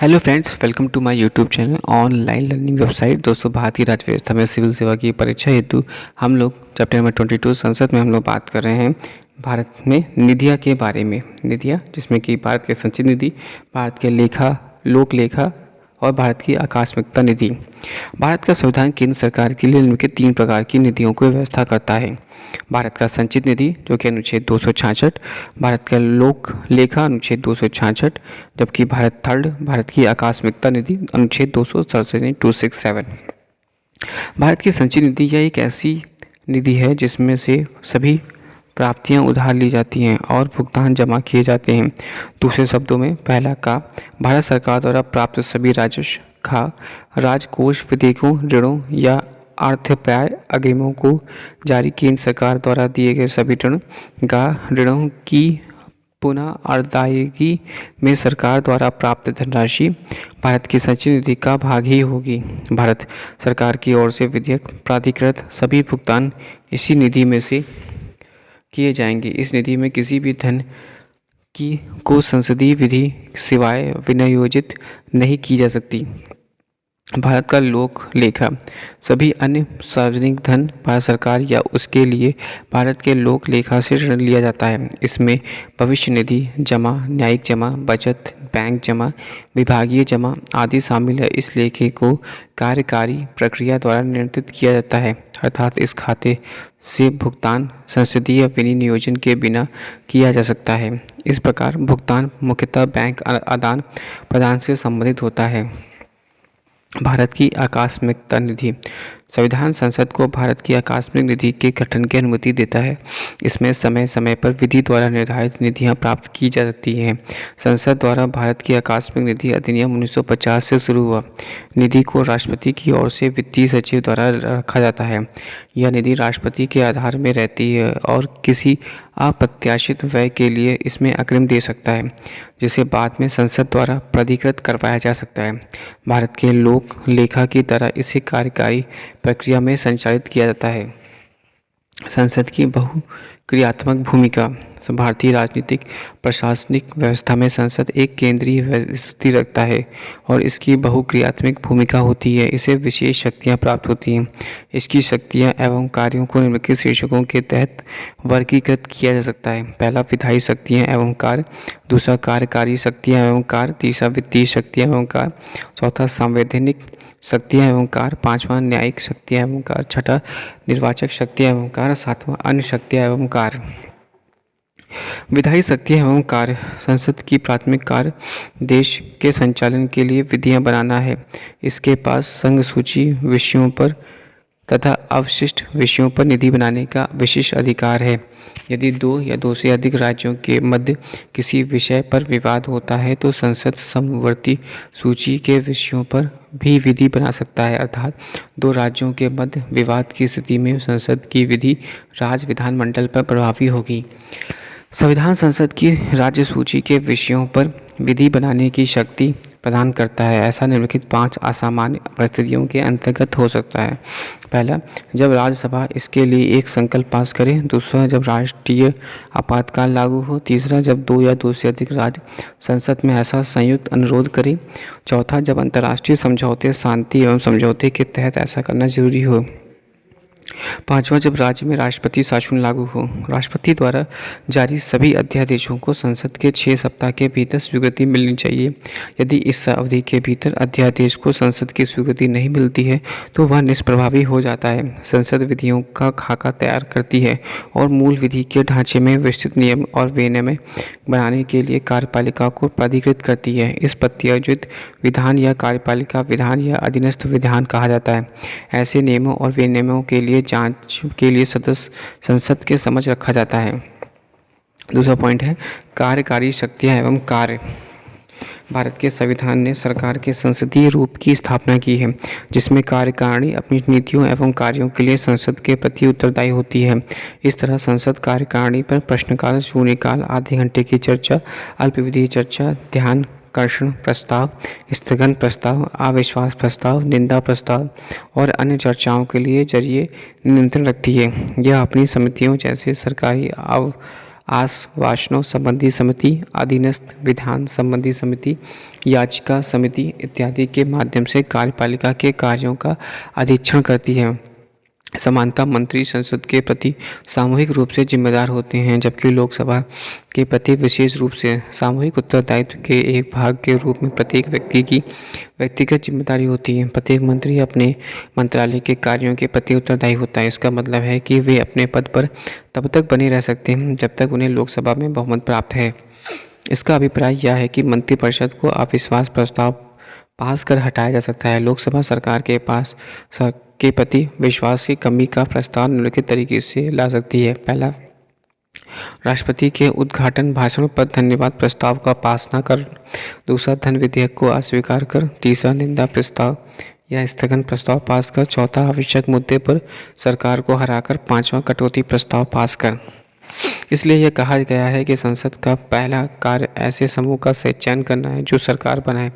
Hello friends, welcome to my YouTube channel online learning website. दोस्तों, भारतीय राज्य व्यवस्था में सिविल सेवा की परीक्षा हेतु हम लोग चैप्टर नंबर 22 संसद में हम लोग बात कर रहे हैं भारत में निधिया के बारे में। निधिया जिसमें कि भारत के संचित निधि, भारत के लेखा लोक लेखा और भारत की आकस्मिकता निधि। भारत का संविधान केंद्र सरकार के लिए निम्नलिखित 3 प्रकार की निधियों को व्यवस्था करता है। भारत का संचित निधि जो कि अनुच्छेद 266, भारत का लोक लेखा अनुच्छेद 266, जबकि भारत की आकस्मिकता निधि अनुच्छेद 267। भारत की संचित निधि यह एक ऐसी निधि है जिसमें से सभी प्राप्तियां उधार ली जाती हैं और भुगतान जमा किए जाते हैं। दूसरे शब्दों में, पहला का भारत सरकार द्वारा प्राप्त सभी राजस्व का राजकोष विधेयकों, ऋणों या अर्थव्यय अग्रिमों को जारी केंद्र सरकार द्वारा दिए गए सभी ऋणों की पुनः अदायगी में सरकार द्वारा प्राप्त धनराशि भारत की संचित निधि का भाग ही होगी। भारत सरकार की ओर से विधेयक प्राधिकृत सभी भुगतान इसी निधि में से किए जाएंगे। इस निधि में किसी भी धन को संसदीय विधि सिवाय विनियोजित नहीं की जा सकती। भारत का लोक लेखा सभी अन्य सार्वजनिक धन भारत सरकार या उसके लिए भारत के लोक लेखा से ऋण लिया जाता है। इसमें भविष्य निधि जमा, न्यायिक जमा, बचत बैंक जमा, विभागीय जमा आदि शामिल है। इस लेखे को कार्यकारी प्रक्रिया द्वारा नियंत्रित किया जाता है, अर्थात इस खाते से भुगतान संसदीय विनियोजन के बिना किया जा सकता है। इस प्रकार भुगतान मुख्यतः बैंक आदान प्रदान से संबंधित होता है। भारत की आकस्मिकता निधि संविधान संसद को भारत की आकस्मिक निधि के गठन की अनुमति देता है। इसमें समय समय पर विधि द्वारा निर्धारित निधियां प्राप्त की जा सकती हैं। संसद द्वारा भारत की आकस्मिक निधि अधिनियम 1950 से शुरू हुआ। निधि को राष्ट्रपति की ओर से वित्तीय सचिव द्वारा रखा जाता है। यह निधि राष्ट्रपति के आधार में रहती है और किसी अप्रत्याशित व्यय के लिए इसमें अग्रिम दे सकता है, जिसे बाद में संसद द्वारा प्राधिकृत करवाया जा सकता है। भारत के लोक लेखा की तरह इसे कार्यकारी प्रक्रिया में संचालित किया जाता है। संसद की बहुक्रियात्मक भूमिका भारतीय राजनीतिक प्रशासनिक व्यवस्था में संसद एक केंद्रीय स्थिति रखता है और इसकी बहुक्रियात्मक भूमिका होती है। इसे विशेष शक्तियां प्राप्त होती हैं। इसकी शक्तियां एवं कार्यों को निम्नलिखित शीर्षकों के तहत वर्गीकृत किया जा सकता है। पहला विधायी शक्तियां एवं कार्य, दूसरा कार्यकारी शक्तियां एवं कार्य, तीसरा वित्तीय शक्तियां एवं कार्य, चौथा संवैधानिक शक्तियाँ एवं कार्य, पांचवा न्यायिक शक्तियाँ एवं कार्य, छठा निर्वाचक शक्तियाँ एवं कार्य, सातवां अन्य शक्तियाँ एवं कार्य। विधायी शक्तियाँ एवं कार्य संसद की प्राथमिक कार्य देश के संचालन के लिए विधियाँ बनाना है। इसके पास संघ सूची विषयों पर तथा अवशिष्ट विषयों पर निधि बनाने का विशेष अधिकार है। यदि 2 या 2 से अधिक राज्यों के मध्य किसी विषय पर विवाद होता है तो संसद समवर्ती सूची के विषयों पर भी विधि बना सकता है, अर्थात 2 राज्यों के मध्य विवाद की स्थिति में संसद की विधि राज्य विधानमंडल पर प्रभावी होगी। संविधान संसद की राज्य सूची के विषयों पर विधि बनाने की शक्ति प्रदान करता है। ऐसा निम्नलिखित 5 असामान्य परिस्थितियों के अंतर्गत हो सकता है। पहला, जब राज्यसभा इसके लिए एक संकल्प पास करे। दूसरा, जब राष्ट्रीय आपातकाल लागू हो। तीसरा, जब 2 या 2 से अधिक राज्य संसद में ऐसा संयुक्त अनुरोध करें। चौथा, जब अंतर्राष्ट्रीय समझौते, शांति एवं समझौते के तहत ऐसा करना जरूरी हो। पांचवा, जब राज्य में राष्ट्रपति शासन लागू हो। राष्ट्रपति द्वारा जारी सभी अध्यादेशों को संसद के 6 सप्ताह के भीतर स्वीकृति मिलनी चाहिए। यदि इस अवधि के भीतर अध्यादेश को संसद की स्वीकृति नहीं मिलती है तो वह निष्प्रभावी हो जाता है। संसद विधियों का खाका तैयार करती है और मूल विधि के ढांचे में विस्तृत नियम और विनियम बनाने के लिए कार्यपालिका को प्राधिकृत करती है। इस प्रत्यायोजित विधान या कार्यपालिका विधान या अधीनस्थ विधान कहा जाता है। ऐसे नियमों और विनियमों के लिए जांच के लिए सदस्य संसद के समक्ष रखा जाता है। दूसरा पॉइंट है कार्यकारी शक्तियां एवं कार्य। भारत के संविधान ने सरकार के संसदीय रूप की स्थापना की है, जिसमें कार्यकारिणी अपनी नीतियों एवं कार्यों के लिए संसद के प्रति उत्तरदायी होती है। इस तरह संसद कार्यकारिणी पर प्रश्नकाल, शून्यकाल, आधे घंटे की चर्चा, अल्पविधि चर्चा, ध्यान कर्षण प्रस्ताव, स्थगन प्रस्ताव, अविश्वास प्रस्ताव, निंदा प्रस्ताव और अन्य चर्चाओं के लिए जरिए नियंत्रण रखती है। यह अपनी समितियों जैसे सरकारी आश्वासनों संबंधी समिति, अधीनस्थ विधान संबंधी समिति, याचिका समिति इत्यादि के माध्यम से कार्यपालिका के कार्यों का अधीक्षण करती है। समानता मंत्री संसद के प्रति सामूहिक रूप से जिम्मेदार होते हैं, जबकि लोकसभा के प्रति विशेष रूप से सामूहिक उत्तरदायित्व के एक भाग के रूप में प्रत्येक व्यक्ति की व्यक्तिगत जिम्मेदारी होती है। प्रत्येक मंत्री अपने मंत्रालय के कार्यों के प्रति उत्तरदायी होता है। इसका मतलब है कि वे अपने पद पर तब तक बने रह सकते हैं जब तक उन्हें लोकसभा में बहुमत प्राप्त है। इसका अभिप्राय यह है कि मंत्रिपरिषद को अविश्वास प्रस्ताव पास कर हटाया जा सकता है। लोकसभा सरकार के प्रति विश्वास की कमी का प्रस्ताव निम्नलिखित तरीके से ला सकती है। पहला, राष्ट्रपति के उद्घाटन भाषण पर धन्यवाद प्रस्ताव का पास न कर। दूसरा, धन विधेयक को अस्वीकार कर। तीसरा, निंदा प्रस्ताव या स्थगन प्रस्ताव पास कर। चौथा, आवश्यक मुद्दे पर सरकार को हराकर। पांचवा, कटौती प्रस्ताव पास कर। इसलिए यह कहा गया है कि संसद का पहला कार्य ऐसे समूह का चयन करना है जो सरकार बनाए,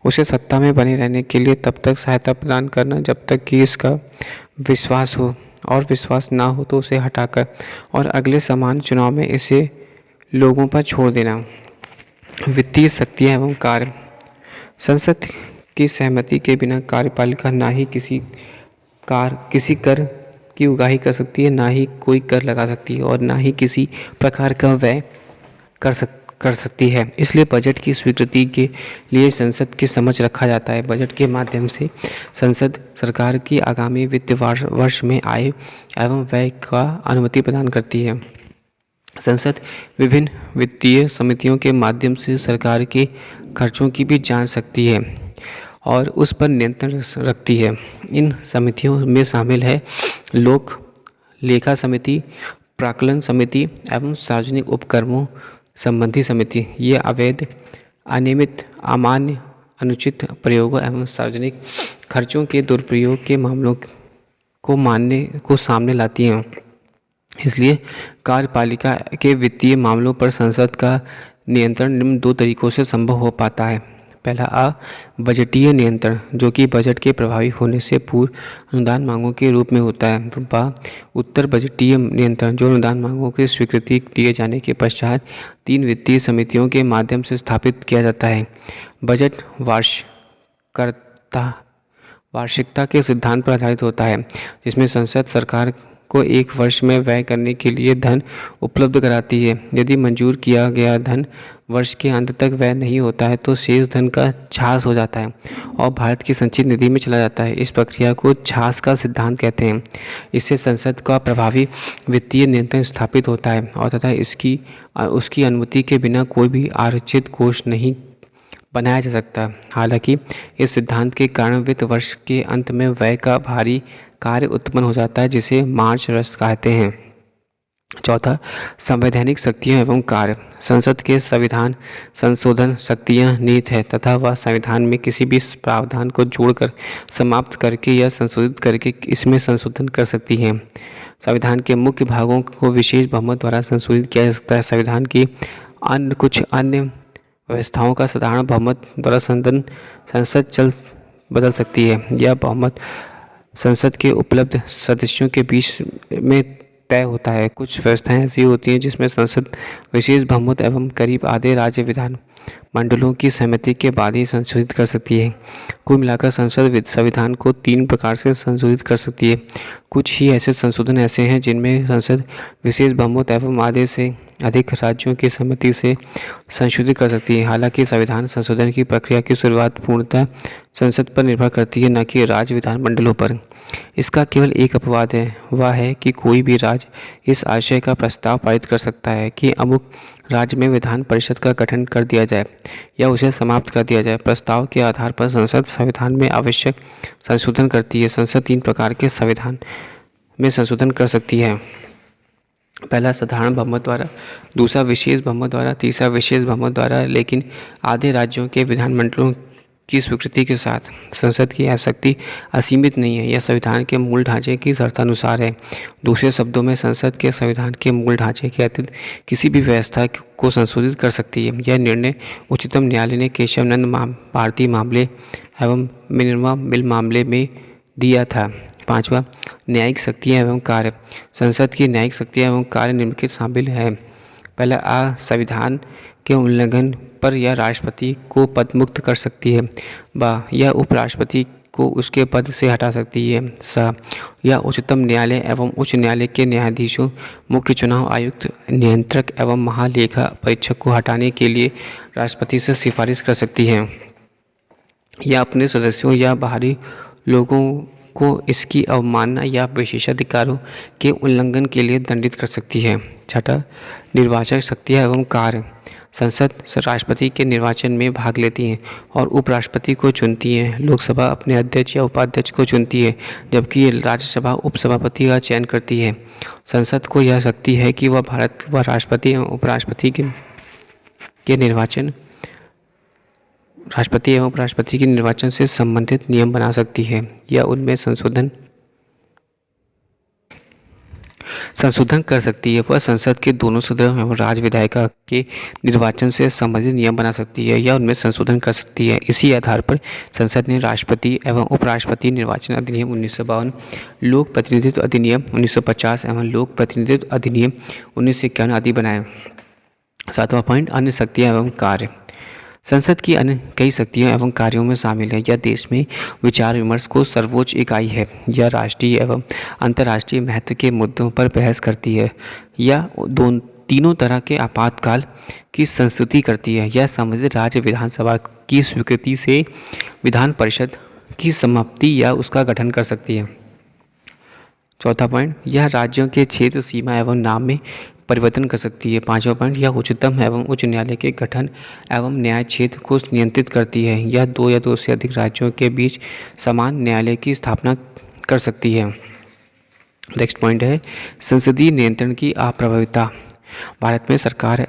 उसे सत्ता में बने रहने के लिए तब तक सहायता प्रदान करना जब तक कि इसका विश्वास हो, और विश्वास ना हो तो उसे हटाकर और अगले सामान्य चुनाव में इसे लोगों पर छोड़ देना। वित्तीय शक्तियाँ एवं कार्य। संसद की सहमति के बिना कार्यपालिका ना ही किसी कर की उगाही कर सकती है, ना ही कोई कर लगा सकती है और ना ही किसी प्रकार का व्यय कर सकती है। इसलिए बजट की स्वीकृति के लिए संसद की समक्ष रखा जाता है। बजट के माध्यम से संसद सरकार की आगामी वित्त वर्ष में आय एवं व्यय का अनुमति प्रदान करती है। संसद विभिन्न वित्तीय समितियों के माध्यम से सरकार के खर्चों की भी जांच सकती है और उस पर नियंत्रण रखती है। इन समितियों में शामिल है लोक लेखा समिति, प्राक्कलन समिति एवं सार्वजनिक उपक्रमों संबंधी समिति। ये अवैध, अनियमित, अमान्य, अनुचित प्रयोगों एवं सार्वजनिक खर्चों के दुरुपयोग के मामलों को सामने लाती हैं। इसलिए कार्यपालिका के वित्तीय मामलों पर संसद का नियंत्रण निम्न दो तरीकों से संभव हो पाता है। पहला, बजटीय नियंत्रण, जो कि बजट के प्रभावी होने से पूर्व अनुदान मांगों के रूप में होता है। उत्तर बजटीय नियंत्रण, जो अनुदान मांगों की स्वीकृति दिए जाने के पश्चात 3 वित्तीय समितियों के माध्यम से स्थापित किया जाता है। बजट वार्षिकता के सिद्धांत पर आधारित होता है, जिसमें संसद सरकार को एक वर्ष में व्यय करने के लिए धन उपलब्ध कराती है। यदि मंजूर किया गया धन वर्ष के अंत तक व्यय नहीं होता है तो शेष धन का छास हो जाता है और भारत की संचित निधि में चला जाता है। इस प्रक्रिया को छास का सिद्धांत कहते हैं। इससे संसद का प्रभावी वित्तीय नियंत्रण स्थापित होता है और तथा उसकी अनुमति के बिना कोई भी आरक्षित कोष नहीं बनाया जा सकता। हालांकि इस सिद्धांत के कारण वित्त वर्ष के अंत में व्यय का भारी कार्य उत्पन्न हो जाता है, जिसे मार्च रस कहते हैं। चौथा, संवैधानिक शक्तियाँ एवं कार्य। संसद के संविधान संशोधन शक्तियाँ निहित है तथा वह संविधान में किसी भी प्रावधान को जोड़कर, समाप्त करके या संशोधित करके इसमें संशोधन कर सकती है। संविधान के मुख्य भागों को विशेष बहुमत द्वारा संशोधित किया जा सकता है। संविधान की कुछ अन्य व्यवस्थाओं का साधारण बहुमत द्वारा संसद बदल सकती है। यह बहुमत संसद के उपलब्ध सदस्यों के बीच में तय होता है। कुछ व्यवस्थाएं ऐसी होती हैं जिसमें संसद विशेष बहुमत एवं करीब आधे राज्य विधान मंडलों की सहमति के बाद ही संशोधित कर सकती है। कुल मिलाकर संसद संविधान को 3 प्रकार से संशोधित कर सकती है। कुछ ही ऐसे संशोधन ऐसे हैं जिनमें संसद विशेष बहुमत एवं आधे से अधिक राज्यों की सहमति से संशोधित कर सकती है। हालांकि संविधान संशोधन की प्रक्रिया की शुरुआत पूर्णतः संसद पर निर्भर करती है, न कि राज्य विधानमंडलों पर। इसका केवल एक अपवाद है, वह है कि कोई भी राज्य इस आशय का प्रस्ताव पारित कर सकता है कि अमुक राज्य में विधान परिषद का गठन कर दिया जाए या उसे समाप्त कर दिया जाए। प्रस्ताव के आधार पर संसद संविधान में आवश्यक संशोधन करती है। संसद 3 प्रकार के संविधान में संशोधन कर सकती है। पहला, साधारण बहुमत द्वारा, दूसरा विशेष बहुमत द्वारा, तीसरा विशेष बहुमत द्वारा, लेकिन आधे राज्यों के विधानमंडलों की स्वीकृति के साथ। संसद की यह शक्ति असीमित नहीं है, यह संविधान के मूल ढांचे की शर्तानुसार है। दूसरे शब्दों में संसद के संविधान के मूल ढांचे के अतिरिक्त किसी भी व्यवस्था को संशोधित कर सकती है। यह निर्णय उच्चतम न्यायालय ने केशव भारती मामले एवं मिनर्वा मिल मामले में दिया था। पांचवा, न्यायिक शक्तियाँ एवं कार्य। संसद की न्यायिक शक्तियाँ एवं कार्य निम्नलिखित शामिल है। पहला आ संविधान के उल्लंघन पर यह राष्ट्रपति को पद मुक्त कर सकती है। ब यह उपराष्ट्रपति को उसके पद से हटा सकती है। स यह उच्चतम न्यायालय एवं उच्च न्यायालय के न्यायाधीशों, मुख्य चुनाव आयुक्त, नियंत्रक एवं महालेखा परीक्षक को हटाने के लिए राष्ट्रपति से सिफारिश कर सकती है। या अपने सदस्यों या बाहरी लोगों को इसकी अवमानना या विशेषाधिकारों के उल्लंघन के लिए दंडित कर सकती है। छठा, निर्वाचक शक्तियाँ एवं कार्य। संसद राष्ट्रपति के निर्वाचन में भाग लेती है और उपराष्ट्रपति को चुनती है। लोकसभा अपने अध्यक्ष या उपाध्यक्ष को चुनती है, जबकि राज्यसभा उपसभापति का चयन करती है। संसद को यह शक्ति है कि वह भारत व राष्ट्रपति एवं उपराष्ट्रपति के निर्वाचन राष्ट्रपति एवं उपराष्ट्रपति के निर्वाचन से संबंधित नियम बना सकती है या उनमें संशोधन कर सकती है। वह संसद के दोनों सदनों एवं राज्य विधायिका के निर्वाचन से संबंधित नियम बना सकती है या उनमें संशोधन कर सकती है। इसी आधार पर संसद ने राष्ट्रपति एवं उपराष्ट्रपति निर्वाचन अधिनियम 1952, लोक प्रतिनिधित्व अधिनियम 1950 एवं लोक प्रतिनिधित्व अधिनियम 1951 आदि बनाए। 7वां पॉइंट, अन्य शक्तियाँ एवं कार्य। संसद की अन्य कई शक्तियाँ एवं कार्यों में शामिल है। यह देश में विचार विमर्श को सर्वोच्च इकाई है। यह राष्ट्रीय एवं अंतर्राष्ट्रीय महत्व के मुद्दों पर बहस करती है। यह तीनों तरह के आपातकाल की संस्तुति करती है। यह संबंधित राज्य विधानसभा की स्वीकृति से विधान परिषद की समाप्ति या उसका गठन कर सकती है। चौथा पॉइंट, यह राज्यों के क्षेत्र, सीमा एवं नाम में परिवर्तन कर सकती है। 5वां पॉइंट, यह उच्चतम एवं उच्च न्यायालय के गठन एवं न्याय क्षेत्र को नियंत्रित करती है। यह 2 या 2 से अधिक राज्यों के बीच समान न्यायालय की स्थापना कर सकती है। नेक्स्ट पॉइंट है संसदीय नियंत्रण की अप्रभाविता। भारत में सरकार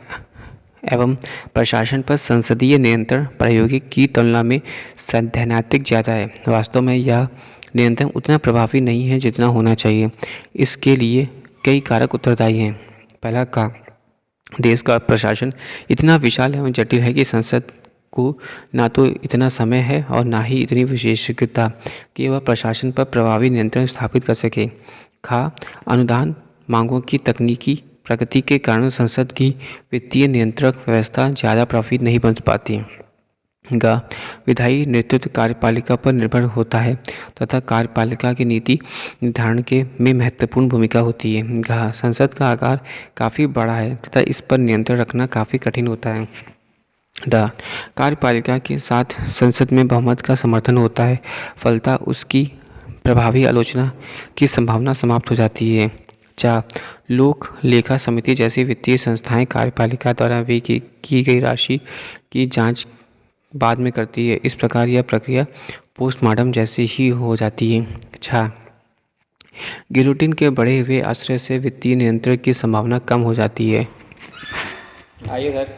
एवं प्रशासन पर संसदीय नियंत्रण प्रायोगिक की तुलना में सैद्धांतिक ज़्यादा है। वास्तव में यह नियंत्रण उतना प्रभावी नहीं है जितना होना चाहिए। इसके लिए कई कारक उत्तरदायी हैं। पहला, का देश का प्रशासन इतना विशाल एवं जटिल है कि संसद को ना तो इतना समय है और ना ही इतनी विशेषज्ञता कि वह प्रशासन पर प्रभावी नियंत्रण स्थापित कर सके। खा, अनुदान मांगों की तकनीकी प्रगति के कारण संसद की वित्तीय नियंत्रक व्यवस्था ज़्यादा प्रभावी नहीं बन पाती। ग, विधायी नेतृत्व कार्यपालिका पर निर्भर होता है तथा कार्यपालिका की नीति निर्धारण में महत्वपूर्ण भूमिका होती है। घ, संसद का आकार काफ़ी बड़ा है तथा इस पर नियंत्रण रखना काफ़ी कठिन होता है। ड, कार्यपालिका के साथ संसद में बहुमत का समर्थन होता है, फलतः उसकी प्रभावी आलोचना की संभावना समाप्त हो जाती है। च, लोक लेखा समिति जैसी वित्तीय संस्थाएं कार्यपालिका द्वारा व्यय की गई राशि की जांच बाद में करती है। इस प्रकार यह प्रक्रिया पोस्टमार्टम जैसी ही हो जाती है। छा, गिलोटिन के बढ़े हुए आश्रय से वित्तीय नियंत्रण की संभावना कम हो जाती है। आइए सर।